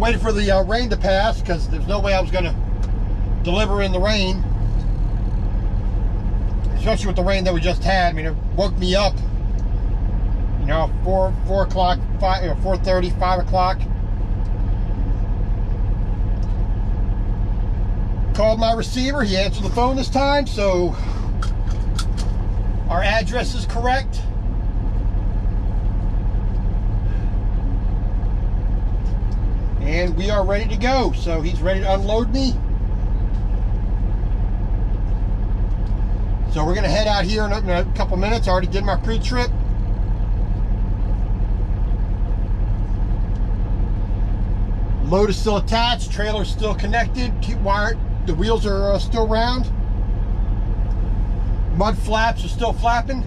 waited for the rain to pass because there's no way I was going to deliver in the rain. Especially with the rain that we just had. I mean, it woke me up. You know, 4 o'clock, 4:30, 5 o'clock. Called my receiver. He answered the phone this time, so our address is correct. And we are ready to go. So he's ready to unload me. So we're going to head out here in a couple minutes. I already did my pre-trip. Load is still attached. Trailer is still connected. Keep wired. The wheels are still round. Mud flaps are still flapping.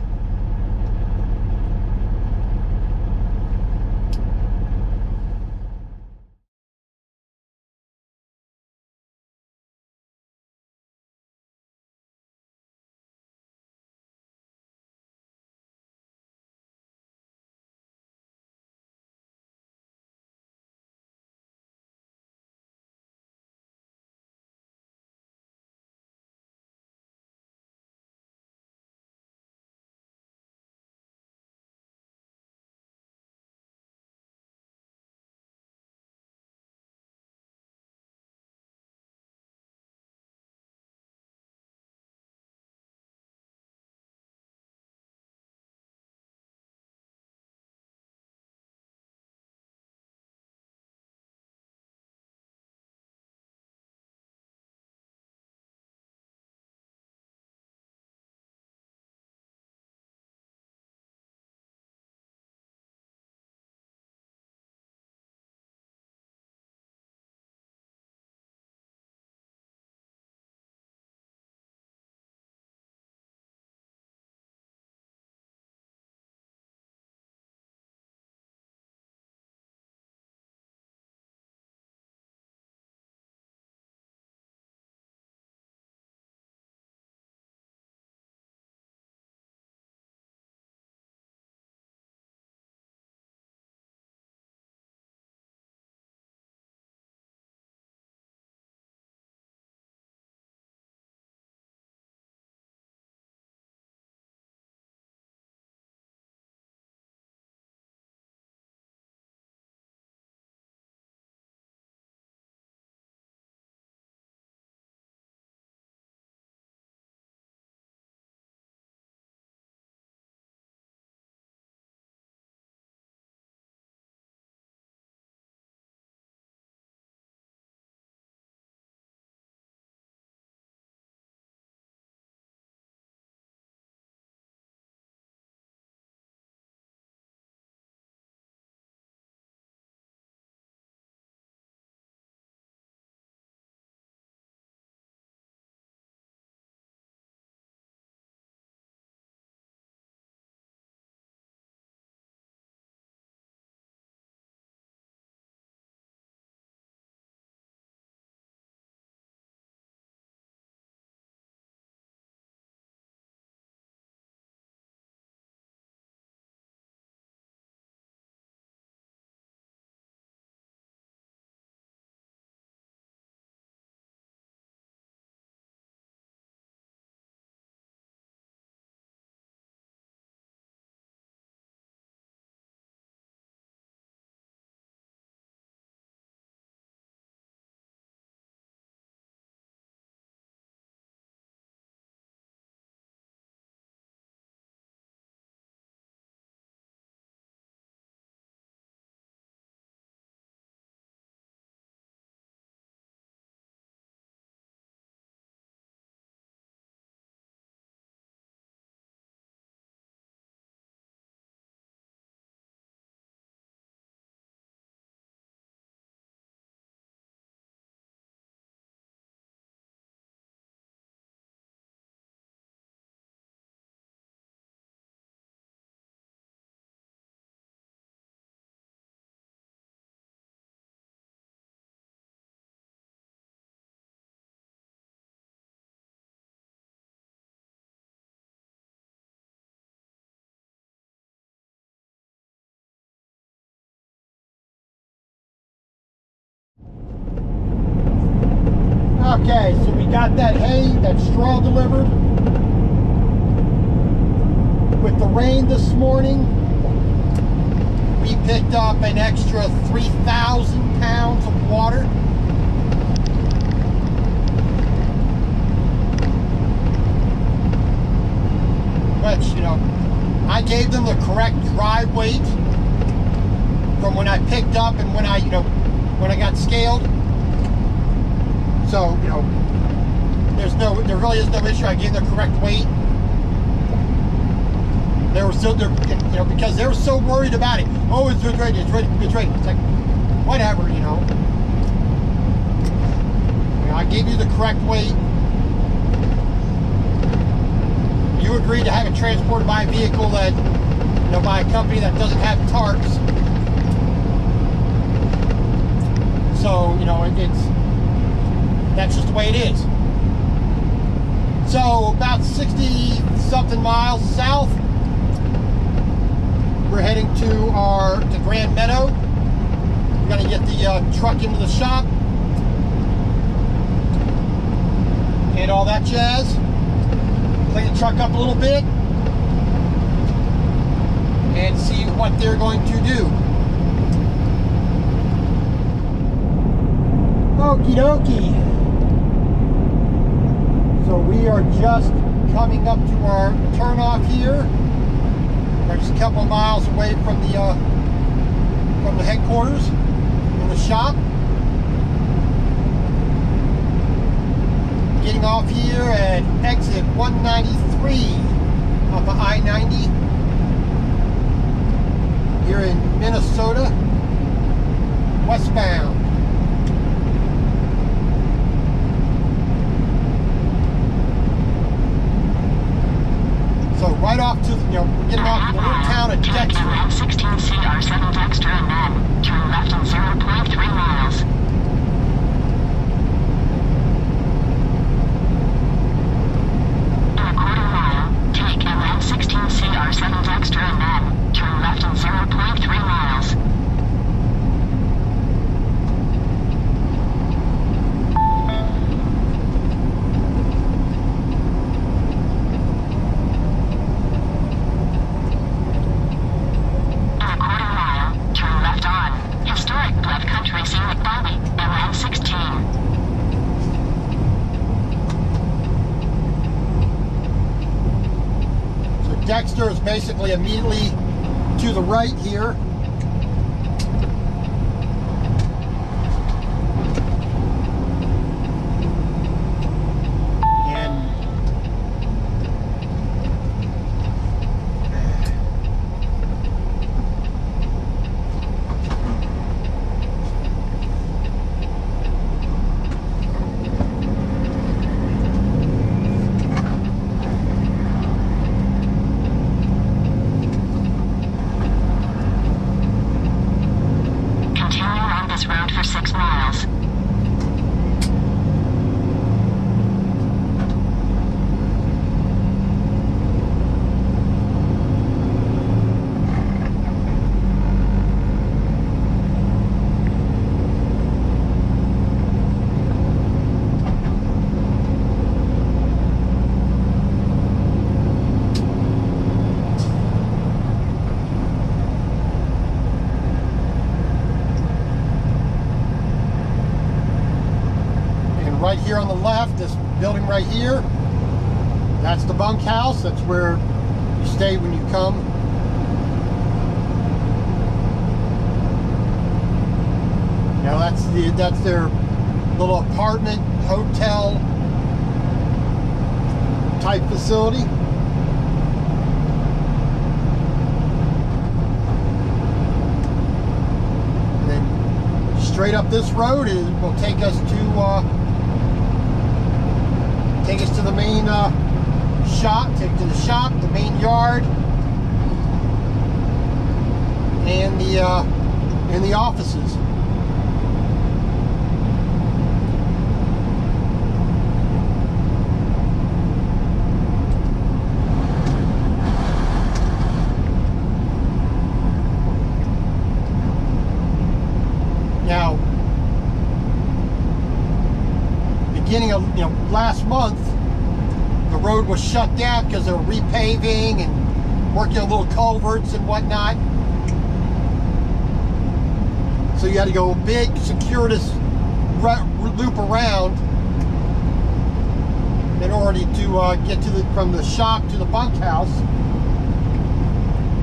Okay, so we got that hay, that straw delivered. With the rain this morning, we picked up an extra 3,000 pounds of water. Which, you know, I gave them the correct dry weight from when I picked up and when I, you know, when I got scaled. So, you know, there really is no issue. I gave them the correct weight. They were still, you know, because they were so worried about it. Oh, it's ready, it's ready, it's ready. It's like, whatever, you know. I gave you the correct weight. You agreed to have it transported by a vehicle that, you know, by a company that doesn't have tarps. So, you know, that's just the way it is. So, about 60-something miles south, we're heading to Grand Meadow. We're going to get the truck into the shop and all that jazz. Clean the truck up a little bit and see what they're going to do. Okie dokie. So we are just coming up to our turnoff here. We're just a couple of miles away from the headquarters in the shop. Getting off here at exit 193 off of I-90 here in Minnesota, westbound. So right off to, you know, we're getting off in the little town of Dexter. 16CR7 Dexter and then turn left in 0.3 miles. In a quarter mile, take LM 16CR7 Dexter and then turn left in 0.3 miles. Dexter is basically immediately to the right here. Right here on the left, this building right here, that's the bunkhouse. That's where you stay when you come. Now that's their little apartment, hotel type facility. And then straight up this road will take us to the main shop, the main yard, and the offices. beginning of last month, the road was shut down because they were repaving and working on little culverts and whatnot. So you had to go a big circuitous loop around in order to get to from the shop to the bunkhouse.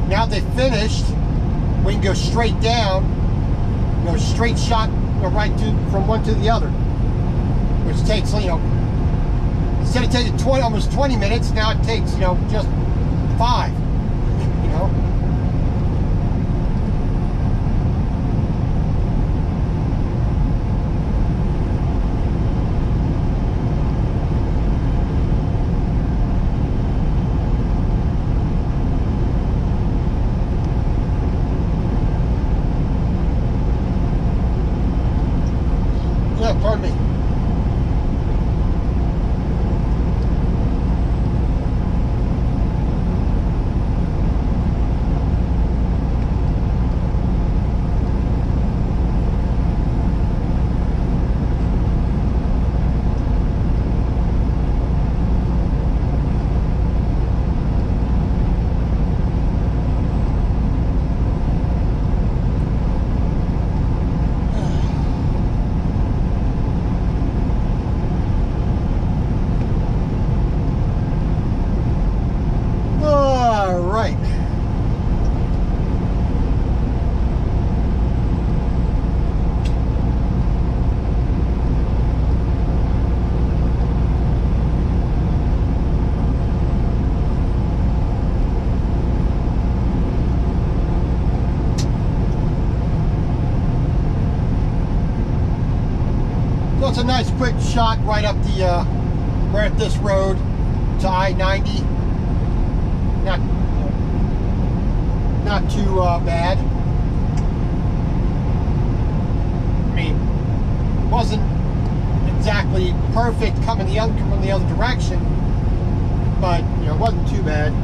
Now they finished, we can go straight down, straight shot right from one to the other, which takes, instead of taking almost 20 minutes, now it takes, just 5, Pardon me. So it's a nice quick shot right up the, right at this road to I-90. Not too bad. I mean, wasn't exactly perfect coming from the other direction, but it wasn't too bad.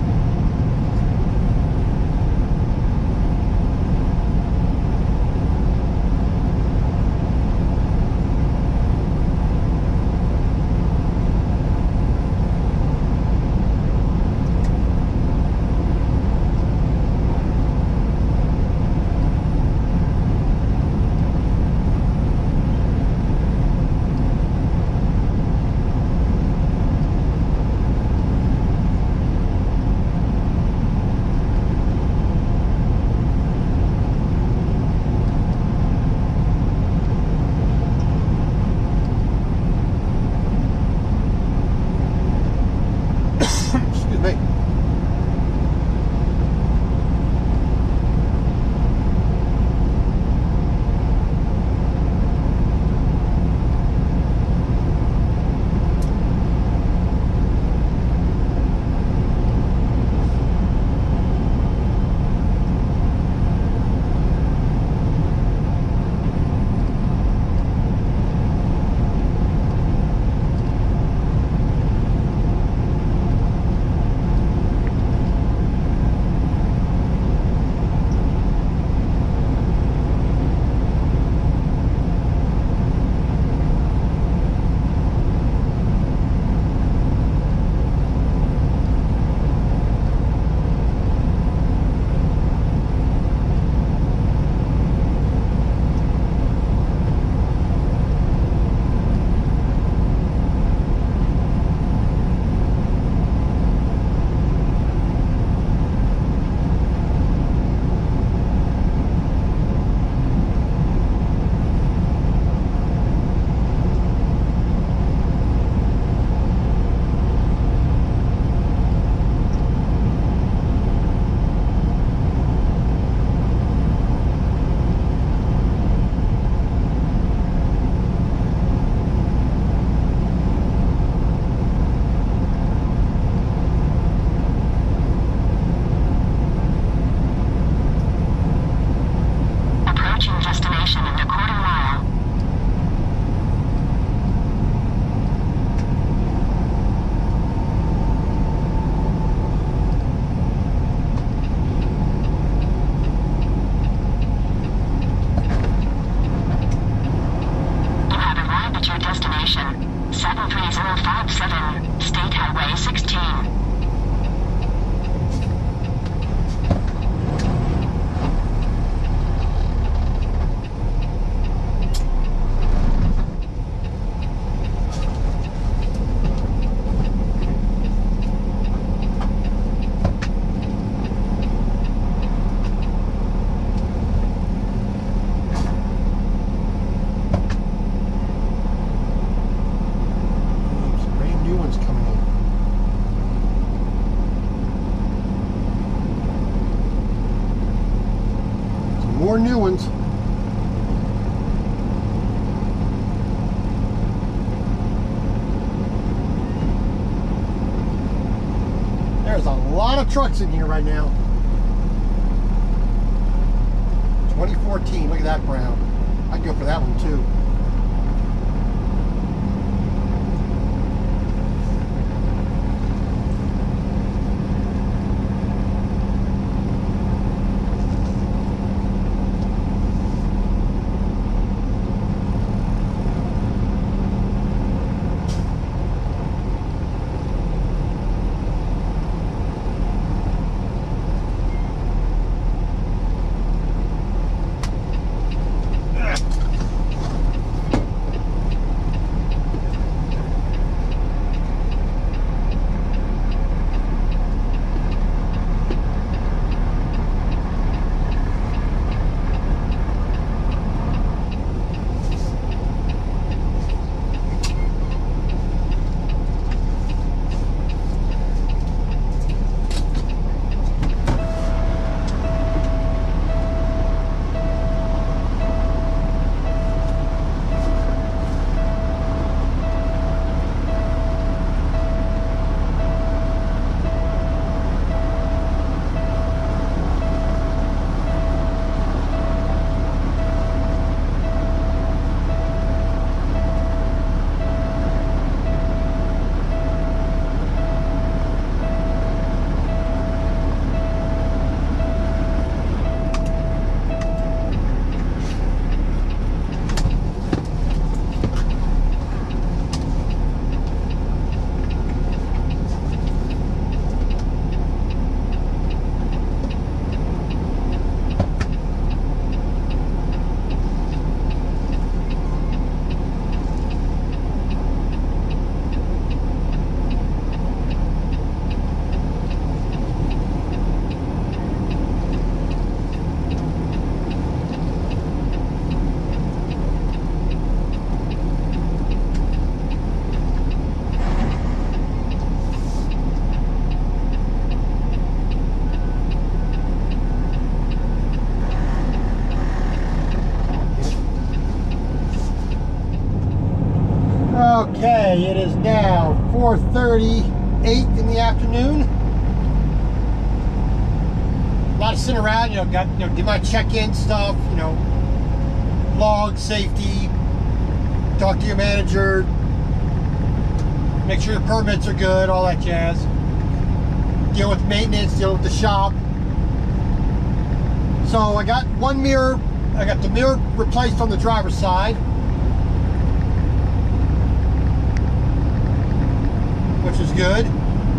lot of trucks in here right now. 2014, look at that brown. I'd go for that one too. Okay, it is now 4:38 in the afternoon. A lot of sitting around, did my check-in stuff, log, safety, talk to your manager, make sure your permits are good, all that jazz. Deal with maintenance, deal with the shop. So I got one mirror, I got the mirror replaced on the driver's side, which is good.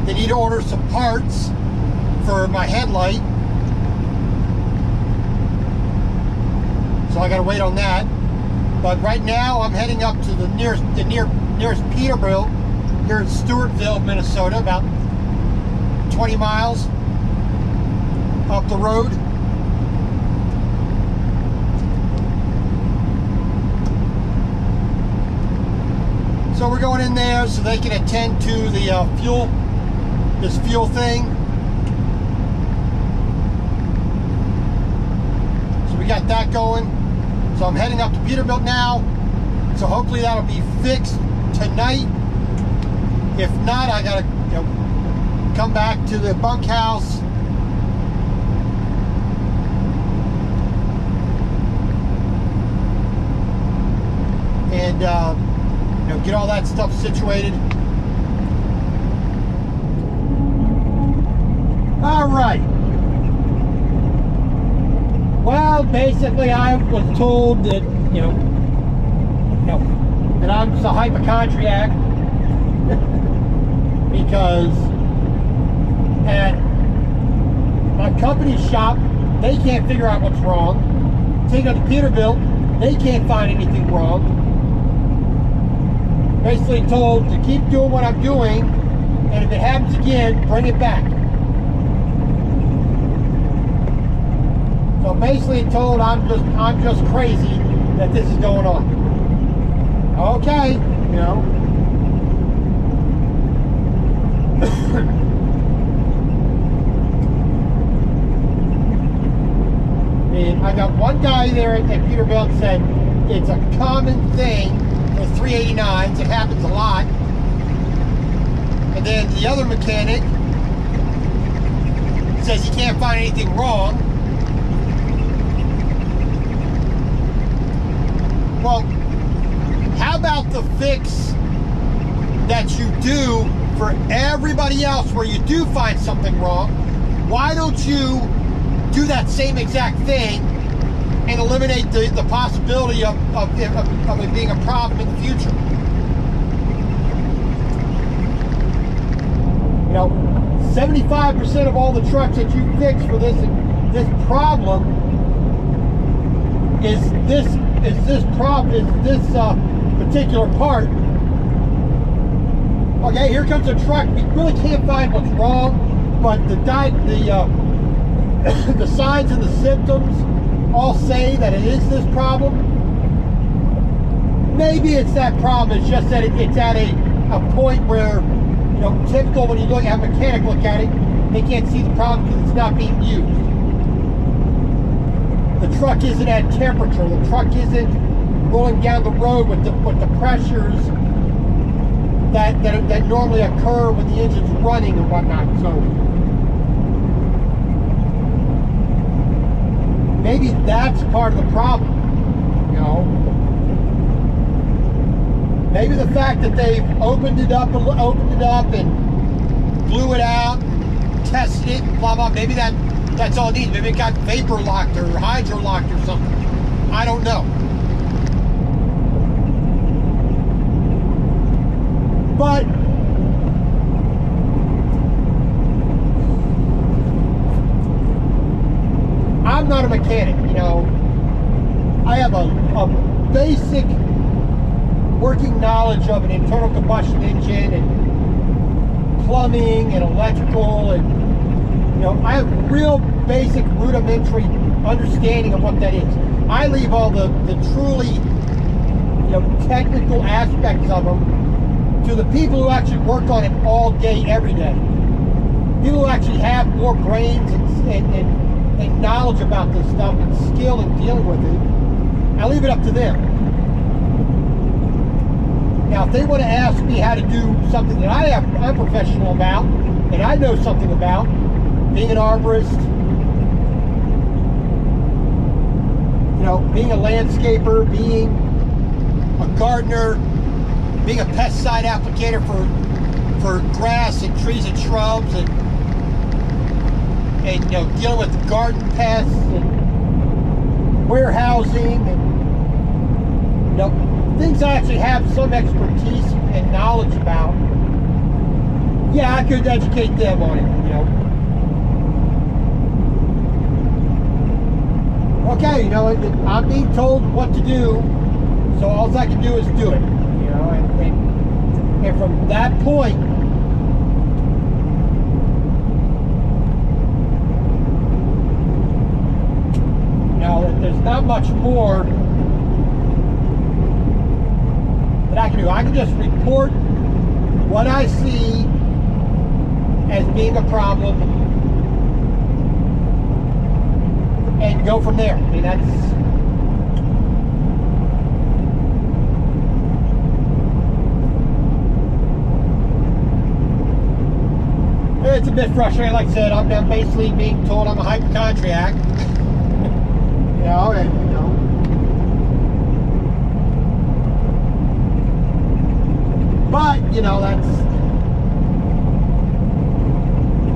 They need to order some parts for my headlight, so I gotta wait on that. But right now I'm heading up to the nearest Peterbilt here in Stewartville, Minnesota, about 20 miles up the road. So we're going in there so they can attend to the this fuel thing. So we got that going. So I'm heading up to Peterbilt now. So hopefully that'll be fixed tonight. If not, I gotta come back to the bunkhouse and get all that stuff situated. All right. Well, basically, I was told that that I'm just a hypochondriac because at my company's shop they can't figure out what's wrong. Take out the Peterbilt, they can't find anything wrong. Basically told to keep doing what I'm doing, and if it happens again, bring it back. So basically told I'm just crazy that this is going on. Okay, And I got one guy there at Peterbilt said it's a common thing for 389s. It happens a lot. And then the other mechanic says he can't find anything wrong. Well, how about the fix that you do for everybody else where you do find something wrong? Why don't you do that same exact thing and eliminate the possibility of it being a problem in the future? You know, 75% of all the trucks that you fix for this problem is this particular part. Okay, here comes a truck. We really can't find what's wrong, but the signs and the symptoms all say that it is this problem. Maybe it's that problem. It's just that it's at a point where, you know, typical when you have a mechanic look at it, they can't see the problem because it's not being used. The truck isn't at temperature. The truck isn't rolling down the road with the pressures that normally occur when the engine's running and whatnot. So maybe that's part of the problem. You know, maybe the fact that they've opened it up and blew it out, and tested it, and blah blah. Maybe that's all it needs. Maybe it got vapor locked or hydro locked or something. I don't know. But I'm not a mechanic, you know. I have a basic working knowledge of an internal combustion engine and plumbing and electrical, and you know, I have real basic rudimentary understanding of what that is. I leave all the truly, you know, technical aspects of them to the people who actually work on it all day, every day. People who actually have more brains and knowledge about this stuff and skill in dealing with it. I leave it up to them. Now, if they want to ask me how to do something that I'm professional about, and I know something about, being an arborist, you know, being a landscaper, being a gardener, being a pesticide applicator for grass and trees and shrubs, and you know, dealing with garden pests and warehousing, and you know, things I actually have some expertise and knowledge about. Yeah, I could educate them on it, you know. Okay, you know, I'm being told what to do, so all I can do is do it, you know, and from that point, there's not much more that I can do. I can just report what I see as being a problem and go from there. I mean, it's a bit frustrating. Like I said, I'm basically being told I'm a hypochondriac. You know, and you know, but you know,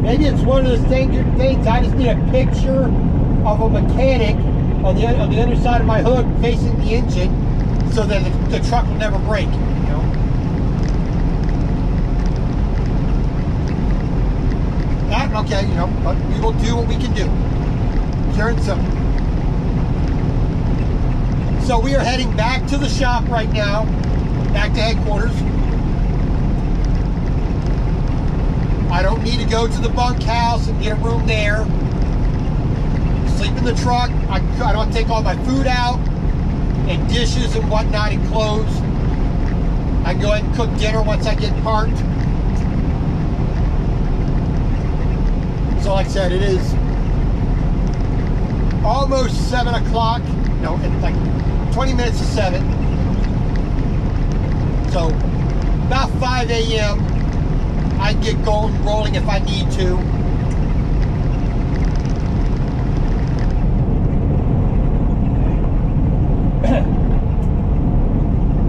maybe it's one of those things. I just need a picture of a mechanic on the other side of my hood facing the engine, so that the truck will never break. You know. Okay, you know, but we will do what we can do. Pure and simple. So we are heading back to the shop right now, back to headquarters. I don't need to go to the bunkhouse and get a room there. Sleep in the truck. I don't take all my food out and dishes and whatnot and clothes. I can go ahead and cook dinner once I get parked. So like I said, it is almost 7 o'clock. No, it's like 20 minutes to 7. So about 5 a.m. I get going, rolling if I need to.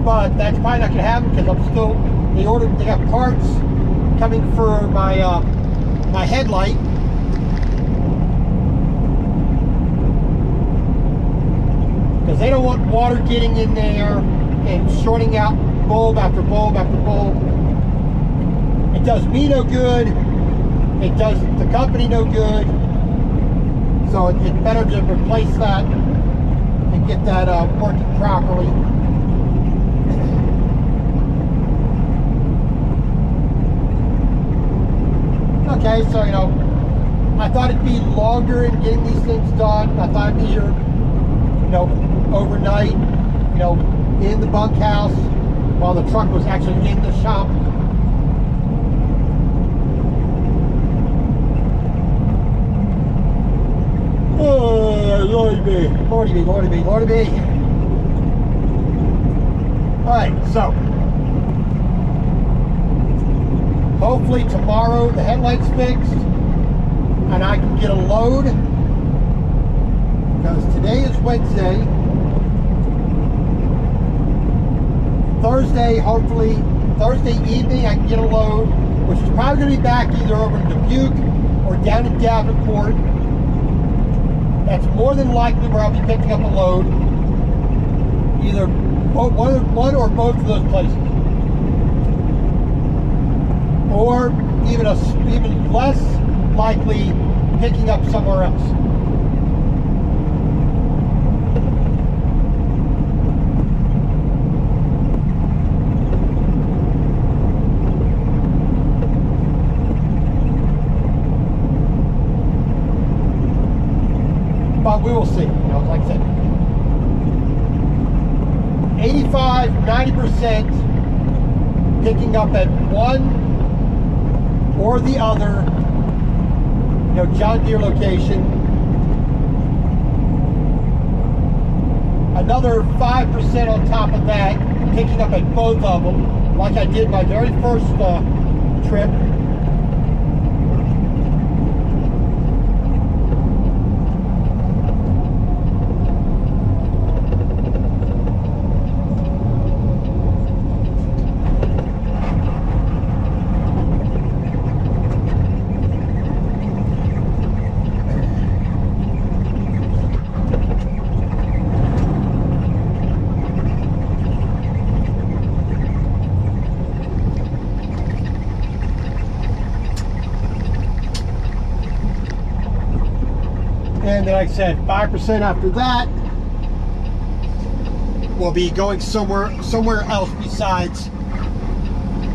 but that's probably not gonna happen because I'm still, they got parts coming for my my headlight. Because they don't want water getting in there and shorting out bulb after bulb after bulb. It does me no good. It does the company no good. So it's better to replace that and get that working properly. Okay, so you know, I thought it'd be longer in getting these things done. I thought I'd be here, you know, overnight, you know, in the bunkhouse while the truck was actually in the shop. Oh, Lordy me, Lordy me, Lordy me, Lordy me. Alright, so hopefully tomorrow the headlight's fixed and I can get a load, because today is Wednesday. Thursday, hopefully Thursday evening I can get a load, which is probably going to be back either over in Dubuque or down in Davenport. That's more than likely where I'll be picking up a load, either one or both of those places, or even less likely picking up somewhere else. But we will see, you know, like I said, 85–90% picking up at one or the other, you know, John Deere location. Another 5% on top of that, picking up at both of them, like I did my very first trip. And then, like I said, 5% after that will be going somewhere else besides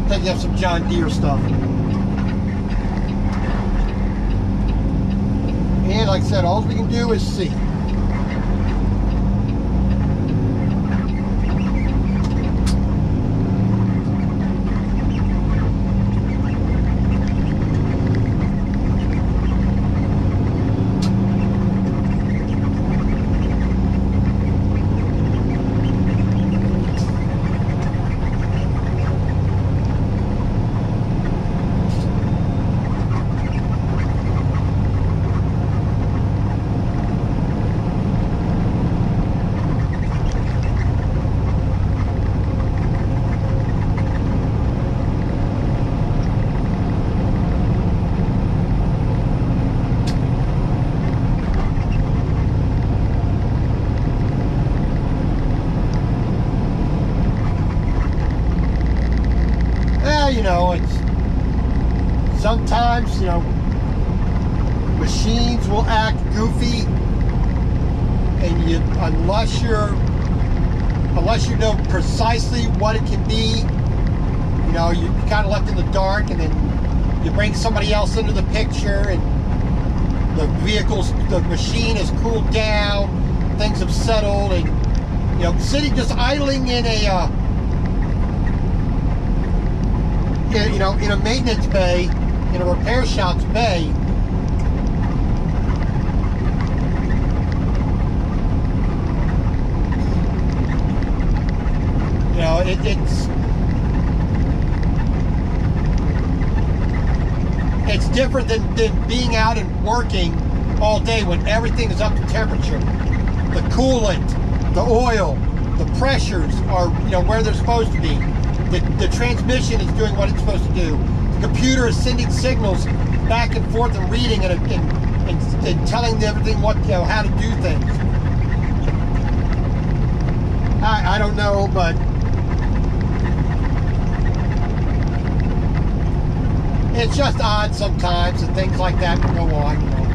picking up some John Deere stuff. And like I said, all we can do is see. You know, it's sometimes, you know, machines will act goofy, and unless you know precisely what it can be, you know, you're kind of left in the dark, and then you bring somebody else into the picture, and the machine has cooled down, things have settled, and you know, sitting just idling in a you know, in a maintenance bay, in a repair shop's bay, you know, it's different than being out and working all day when everything is up to temperature. The coolant, the oil, The pressures are, where they're supposed to be. The transmission is doing what it's supposed to do. The computer is sending signals back and forth and reading and telling everything how to do things. I don't know, but it's just odd sometimes that things like that can go on.